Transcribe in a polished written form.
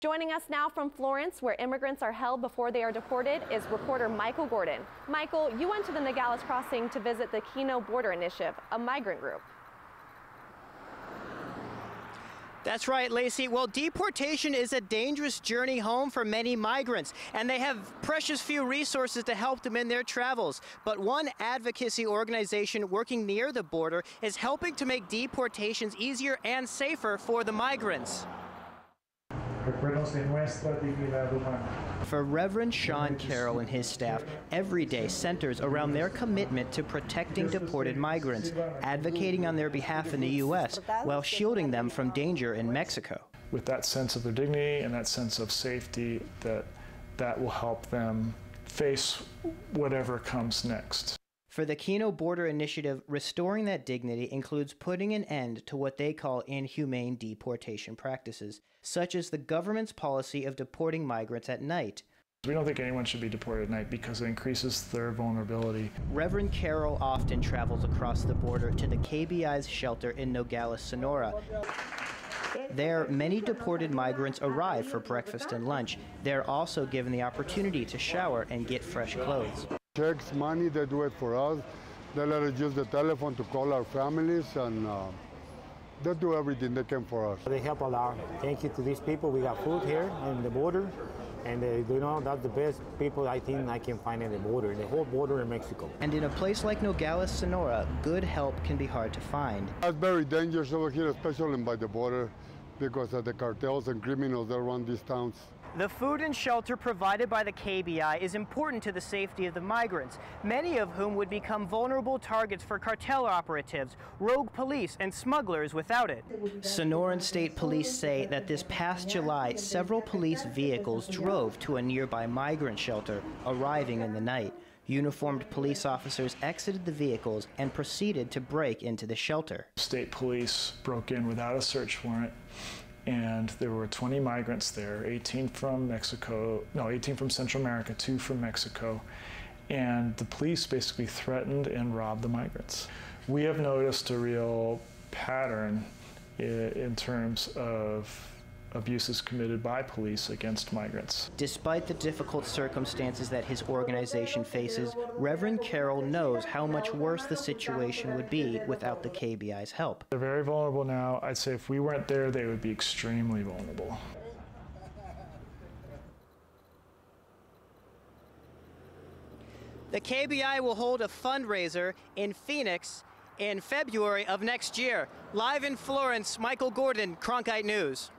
Joining us now from Florence, where immigrants are held before they are deported, is reporter Michael Gordon. Michael, you went to the Nogales Crossing to visit the Kino Border Initiative, a migrant group. That's right, Lacey. Well, deportation is a dangerous journey home for many migrants, and they have precious few resources to help them in their travels. But one advocacy organization working near the border is helping to make deportations easier and safer for the migrants. For Reverend Sean Carroll and his staff, every day centers around their commitment to protecting deported migrants, advocating on their behalf in the U.S. while shielding them from danger in Mexico. With that sense of their dignity and that sense of safety, that will help them face whatever comes next. For the Kino Border Initiative, restoring that dignity includes putting an end to what they call inhumane deportation practices, such as the government's policy of deporting migrants at night. We don't think anyone should be deported at night because it increases their vulnerability. Reverend Carroll often travels across the border to the KBI's shelter in Nogales, Sonora. There, many deported migrants arrive for breakfast and lunch. They're also given the opportunity to shower and get fresh clothes. Checks, money, they do it for us. They let us use the telephone to call our families, and they do everything they can for us. They help a lot. Thank you to these people. We got food here on the border, and you know, that's the best people I think I can find in the border, in the whole border in Mexico. And in a place like Nogales, Sonora, good help can be hard to find. It's very dangerous over here, especially by the border, because of the cartels and criminals that run these towns. The food and shelter provided by the KBI is important to the safety of the migrants, many of whom would become vulnerable targets for cartel operatives, rogue police, and smugglers without it. Sonoran State Police say that this past July, several police vehicles drove to a nearby migrant shelter, arriving in the night. Uniformed police officers exited the vehicles and proceeded to break into the shelter. State police broke in without a search warrant, and there were 20 migrants there, 18 from Central America, 2 from Mexico, and the police basically threatened and robbed the migrants. We have noticed a real pattern in terms of abuses committed by police against migrants. Despite the difficult circumstances that his organization faces, Reverend Carroll knows how much worse the situation would be without the KBI's help. They're very vulnerable now. I'd say if we weren't there, they would be extremely vulnerable. The KBI will hold a fundraiser in Phoenix in February of next year. Live in Florence, Michael Gordon, Cronkite News.